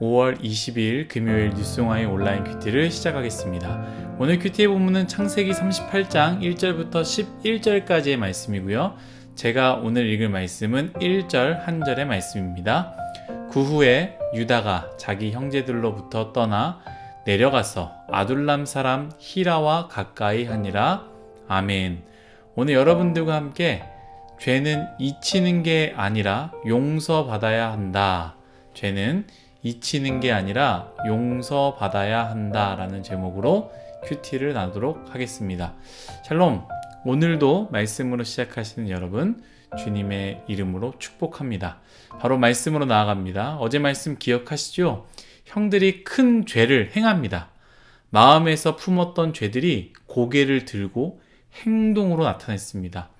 5월 20일 금요일 뉴스용화의 온라인 큐티를 시작하겠습니다. 오늘 큐티의 본문은 창세기 38장 1절부터 11절까지의 말씀이고요. 제가 오늘 읽을 말씀은 1절 한 절의 말씀입니다. 그 후에 유다가 자기 형제들로부터 떠나 내려가서 아둘람 사람 히라와 가까이 하니라. 아멘. 오늘 여러분들과 함께 죄는 잊히는 게 아니라 용서받아야 한다. 죄는 잊히는 게 아니라 용서받아야 한다 라는 제목으로 큐티를 나누도록 하겠습니다. 샬롬, 오늘도 말씀으로 시작하시는 여러분 주님의 이름으로 축복합니다. 바로 말씀으로 나아갑니다. 어제 말씀 기억하시죠? 형들이 큰 죄를 행합니다. 마음에서 품었던 죄들이 고개를 들고 행동으로 나타냈습니다.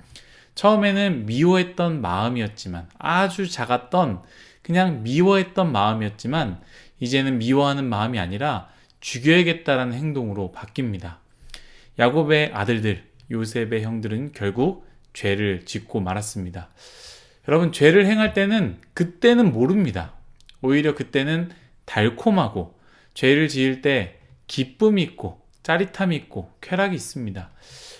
처음에는 미워했던 마음이었지만, 아주 작았던 그냥 미워했던 마음이었지만 이제는 미워하는 마음이 아니라 죽여야겠다라는 행동으로 바뀝니다. 야곱의 아들들, 요셉의 형들은 결국 죄를 짓고 말았습니다. 여러분, 죄를 행할 때는 그때는 모릅니다. 오히려 그때는 달콤하고 죄를 지을 때 기쁨이 있고 짜릿함이 있고 쾌락이 있습니다.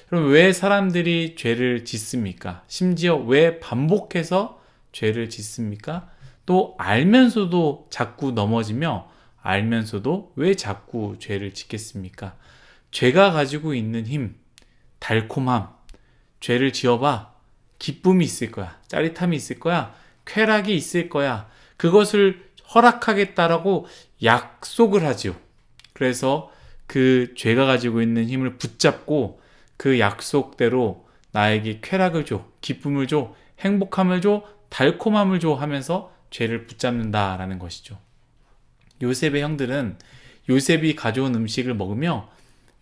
그럼 왜 사람들이 죄를 짓습니까? 심지어 왜 반복해서 죄를 짓습니까? 또 알면서도 자꾸 넘어지며 알면서도 왜 자꾸 죄를 짓겠습니까? 죄가 가지고 있는 힘, 달콤함, 죄를 지어봐, 기쁨이 있을 거야, 짜릿함이 있을 거야, 쾌락이 있을 거야. 그것을 허락하겠다라고 약속을 하지요. 그래서 그 죄가 가지고 있는 힘을 붙잡고 그 약속대로 나에게 쾌락을 줘, 기쁨을 줘, 행복함을 줘, 달콤함을 줘 하면서 죄를 붙잡는다라는 것이죠. 요셉의 형들은 요셉이 가져온 음식을 먹으며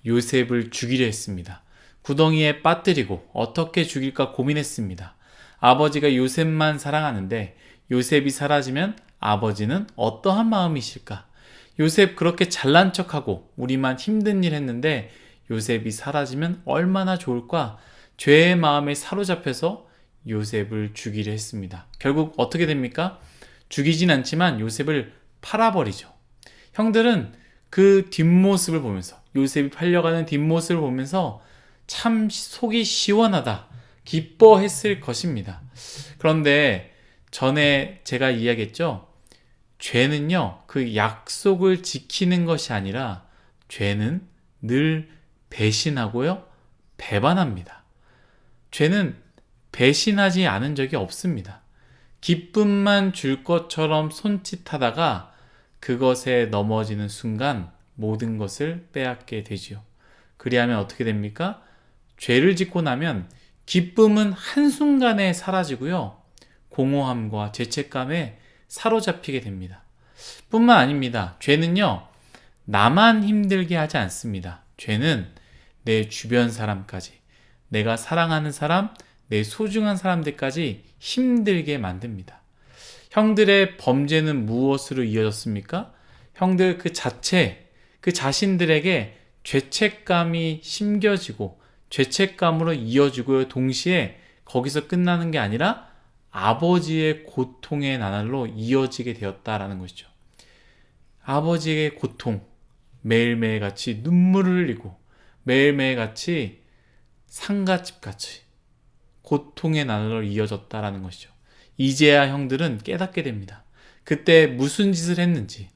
요셉을 죽이려 했습니다. 구덩이에 빠뜨리고 어떻게 죽일까 고민했습니다. 아버지가 요셉만 사랑하는데 요셉이 사라지면 아버지는 어떠한 마음이실까? 요셉 그렇게 잘난 척하고 우리만 힘든 일 했는데 요셉이 사라지면 얼마나 좋을까? 죄의 마음에 사로잡혀서 요셉을 죽이려 했습니다. 결국 어떻게 됩니까? 죽이진 않지만 요셉을 팔아버리죠. 형들은 그 뒷모습을 보면서, 요셉이 팔려가는 뒷모습을 보면서 참 속이 시원하다, 기뻐했을 것입니다. 그런데 전에 제가 이야기했죠. 죄는요, 그 약속을 지키는 것이 아니라 죄는 늘 배신하고요, 배반합니다. 죄는 배신하지 않은 적이 없습니다. 기쁨만 줄 것처럼 손짓하다가 그것에 넘어지는 순간 모든 것을 빼앗게 되지요. 그리하면 어떻게 됩니까? 죄를 짓고 나면 기쁨은 한순간에 사라지고요. 공허함과 죄책감에 사로잡히게 됩니다. 뿐만 아닙니다. 죄는요, 나만 힘들게 하지 않습니다. 죄는 내 주변 사람까지, 내가 사랑하는 사람, 내 소중한 사람들까지 힘들게 만듭니다. 형들의 범죄는 무엇으로 이어졌습니까? 형들 그 자신들에게 죄책감이 심겨지고 죄책감으로 이어지고 동시에 거기서 끝나는 게 아니라 아버지의 고통의 나날로 이어지게 되었다라는 것이죠. 아버지의 고통, 매일매일 같이 눈물을 흘리고 매일매일 같이 상갓집 같이 고통의 나날로 이어졌다라는 것이죠. 이제야 형들은 깨닫게 됩니다. 그때 무슨 짓을 했는지,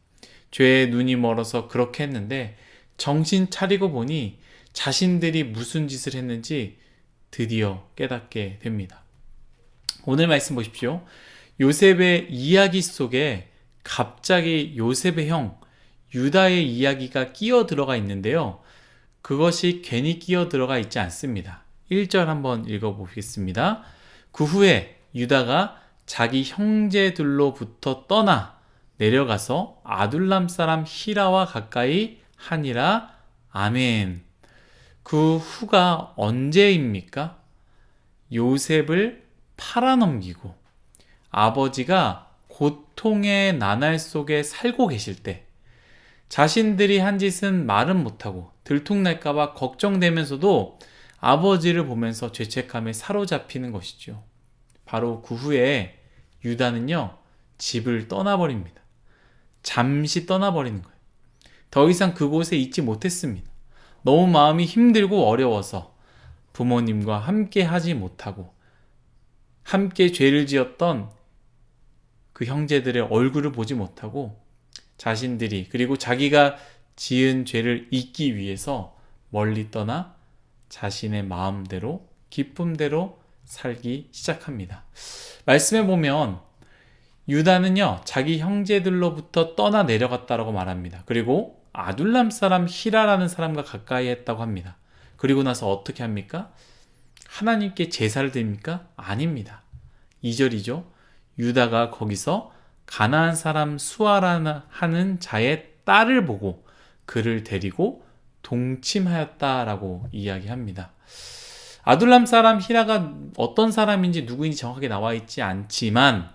죄에 눈이 멀어서 그렇게 했는데 정신 차리고 보니 자신들이 무슨 짓을 했는지 드디어 깨닫게 됩니다. 오늘 말씀 보십시오. 요셉의 이야기 속에 갑자기 요셉의 형 유다의 이야기가 끼어 들어가 있는데요. 그것이 괜히 끼어 들어가 있지 않습니다. 1절 한번 읽어보겠습니다. 그 후에 유다가 자기 형제들로부터 떠나 내려가서 아둘람 사람 히라와 가까이 하니라. 아멘. 그 후가 언제입니까? 요셉을 팔아넘기고 아버지가 고통의 나날 속에 살고 계실 때, 자신들이 한 짓은 말은 못하고 들통날까봐 걱정되면서도 아버지를 보면서 죄책감에 사로잡히는 것이죠. 바로 그 후에 유다는요, 집을 떠나버립니다. 잠시 떠나버리는 거예요. 더 이상 그곳에 있지 못했습니다. 너무 마음이 힘들고 어려워서 부모님과 함께 하지 못하고 함께 죄를 지었던 그 형제들의 얼굴을 보지 못하고 자신들이 그리고 자기가 지은 죄를 잊기 위해서 멀리 떠나 자신의 마음대로 기쁨대로 살기 시작합니다. 말씀해 보면 유다는요 자기 형제들로부터 떠나 내려갔다라고 말합니다. 그리고 아둘람 사람 히라라는 사람과 가까이 했다고 합니다. 그리고 나서 어떻게 합니까? 하나님께 제사를 드립니까? 아닙니다. 2절이죠. 유다가 거기서 가나안 사람 수아라는 자의 딸을 보고 그를 데리고 동침하였다라고 이야기합니다. 아둘람 사람 히라가 어떤 사람인지 누구인지 정확하게 나와 있지 않지만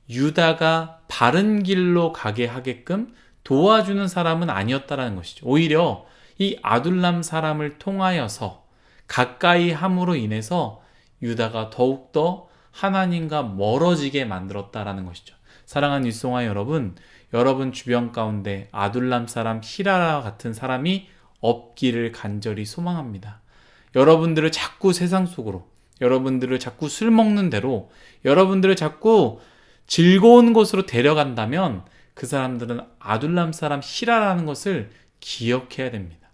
유다가 바른 길로 가게 하게끔 도와주는 사람은 아니었다라는 것이죠. 오히려 이 아둘람 사람을 통하여서 가까이 함으로 인해서 유다가 더욱더 하나님과 멀어지게 만들었다라는 것이죠. 사랑하는 뉴스송화 여러분, 여러분 주변 가운데 아둘람 사람 히라라 같은 사람이 없기를 간절히 소망합니다. 여러분들을 자꾸 세상 속으로, 여러분들을 자꾸 술 먹는 대로, 여러분들을 자꾸 즐거운 곳으로 데려간다면 그 사람들은 아둘람 사람 히라라는 것을 기억해야 됩니다.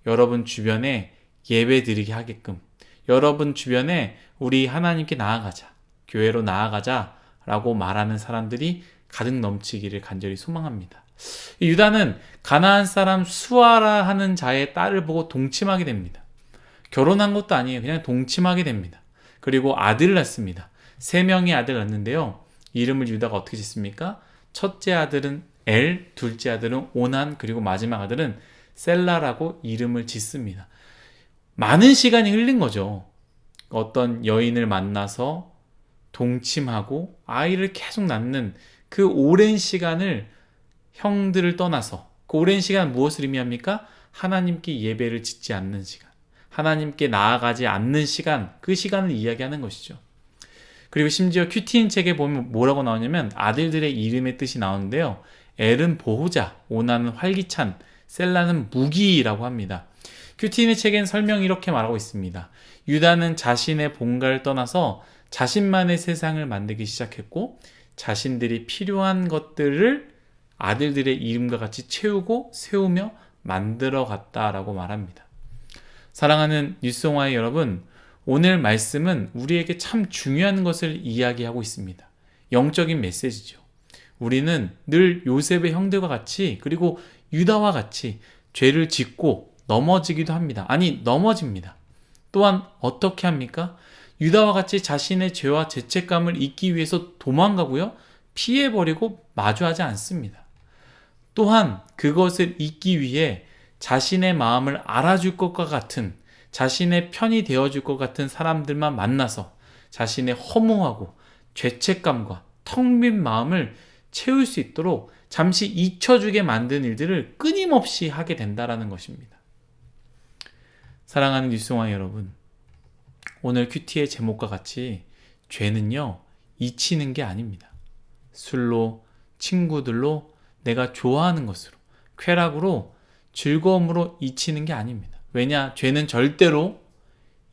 여러분 주변에 예배 드리게 하게끔, 여러분 주변에 우리 하나님께 나아가자, 교회로 나아가자 라고 말하는 사람들이 가득 넘치기를 간절히 소망합니다. 유다는 가나안 사람 수아라 하는 자의 딸을 보고 동침하게 됩니다. 결혼한 것도 아니에요. 그냥 동침하게 됩니다. 그리고 아들을 낳습니다. 3명의 아들을 낳는데요. 이름을 유다가 어떻게 짓습니까? 첫째 아들은 엘, 둘째 아들은 오난, 그리고 마지막 아들은 셀라라고 이름을 짓습니다. 많은 시간이 흘린 거죠. 어떤 여인을 만나서 동침하고 아이를 계속 낳는 그 오랜 시간을 형들을 떠나서 그 오랜 시간 무엇을 의미합니까? 하나님께 예배를 짓지 않는 시간, 하나님께 나아가지 않는 시간, 그 시간을 이야기하는 것이죠. 그리고 심지어 큐티인 책에 보면 뭐라고 나오냐면 아들들의 이름의 뜻이 나오는데요. 엘은 보호자, 오나는 활기찬, 셀라는 무기라고 합니다. 큐티인의 책엔 설명이 이렇게 말하고 있습니다. 유다는 자신의 본가를 떠나서 자신만의 세상을 만들기 시작했고 자신들이 필요한 것들을 아들들의 이름과 같이 채우고 세우며 만들어 갔다라고 말합니다. 사랑하는 뉴스송화의 여러분, 오늘 말씀은 우리에게 참 중요한 것을 이야기하고 있습니다. 영적인 메시지죠. 우리는 늘 요셉의 형들과 같이 그리고 유다와 같이 죄를 짓고 넘어지기도 합니다. 아니, 넘어집니다. 또한 어떻게 합니까? 유다와 같이 자신의 죄와 죄책감을 잊기 위해서 도망가고요. 피해버리고 마주하지 않습니다. 또한 그것을 잊기 위해 자신의 마음을 알아줄 것과 같은, 자신의 편이 되어줄 것 같은 사람들만 만나서 자신의 허무하고 죄책감과 텅 빈 마음을 채울 수 있도록 잠시 잊혀주게 만든 일들을 끊임없이 하게 된다는 것입니다. 사랑하는 뉴스송화 여러분, 오늘 큐티의 제목과 같이 죄는요, 잊히는 게 아닙니다. 술로, 친구들로, 내가 좋아하는 것으로, 쾌락으로, 즐거움으로 잊히는 게 아닙니다. 왜냐? 죄는 절대로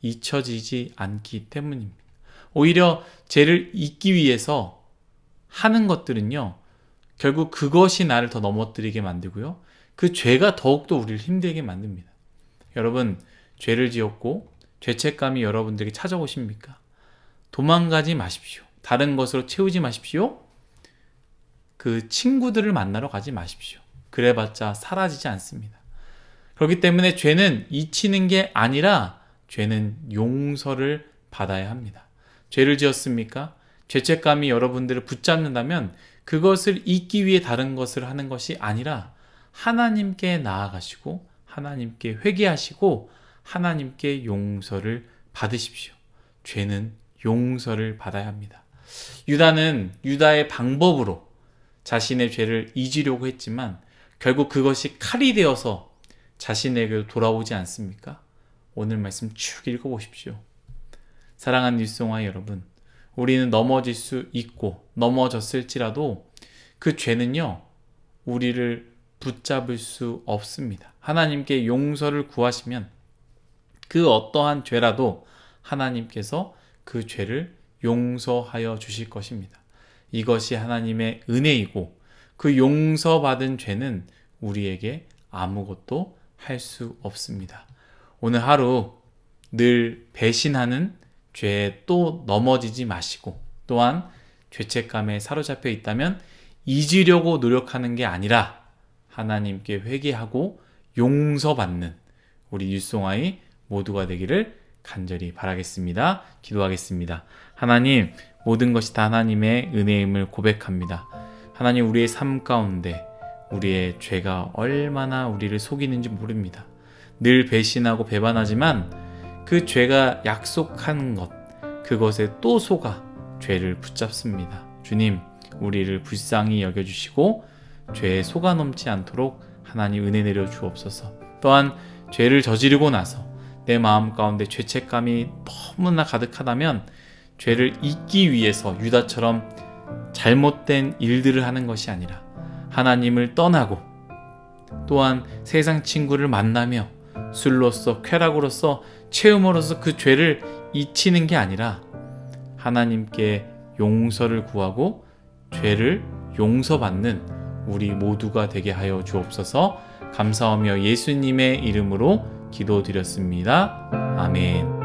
잊혀지지 않기 때문입니다. 오히려 죄를 잊기 위해서 하는 것들은요, 결국 그것이 나를 더 넘어뜨리게 만들고요. 그 죄가 더욱더 우리를 힘들게 만듭니다. 여러분, 죄를 지었고 죄책감이 여러분들에게 찾아오십니까? 도망가지 마십시오. 다른 것으로 채우지 마십시오. 그 친구들을 만나러 가지 마십시오. 그래봤자 사라지지 않습니다. 그렇기 때문에 죄는 잊히는 게 아니라 죄는 용서를 받아야 합니다. 죄를 지었습니까? 죄책감이 여러분들을 붙잡는다면 그것을 잊기 위해 다른 것을 하는 것이 아니라 하나님께 나아가시고 하나님께 회개하시고 하나님께 용서를 받으십시오. 죄는 용서를 받아야 합니다. 유다는 유다의 방법으로 자신의 죄를 잊으려고 했지만 결국 그것이 칼이 되어서 자신에게 돌아오지 않습니까? 오늘 말씀 쭉 읽어보십시오. 사랑하는 뉴스송화 여러분, 우리는 넘어질 수 있고 넘어졌을지라도 그 죄는요, 우리를 붙잡을 수 없습니다. 하나님께 용서를 구하시면 그 어떠한 죄라도 하나님께서 그 죄를 용서하여 주실 것입니다. 이것이 하나님의 은혜이고 그 용서받은 죄는 우리에게 아무것도 할 수 없습니다. 오늘 하루 늘 배신하는 죄에 또 넘어지지 마시고 또한 죄책감에 사로잡혀 있다면 잊으려고 노력하는 게 아니라 하나님께 회개하고 용서받는 우리 율송아이 모두가 되기를 간절히 바라겠습니다. 기도하겠습니다. 하나님, 모든 것이 다 하나님의 은혜임을 고백합니다. 하나님, 우리의 삶 가운데 우리의 죄가 얼마나 우리를 속이는지 모릅니다. 늘 배신하고 배반하지만 그 죄가 약속한 것, 그것에 또 속아 죄를 붙잡습니다. 주님, 우리를 불쌍히 여겨주시고 죄에 속아 넘지 않도록 하나님 은혜 내려 주옵소서. 또한 죄를 저지르고 나서 내 마음 가운데 죄책감이 너무나 가득하다면 죄를 잊기 위해서 유다처럼 잘못된 일들을 하는 것이 아니라 하나님을 떠나고 또한 세상 친구를 만나며 술로서 쾌락으로서 체험으로서 그 죄를 잊히는 게 아니라 하나님께 용서를 구하고 죄를 용서받는 우리 모두가 되게 하여 주옵소서. 감사하며 예수님의 이름으로 기도드렸습니다. 아멘.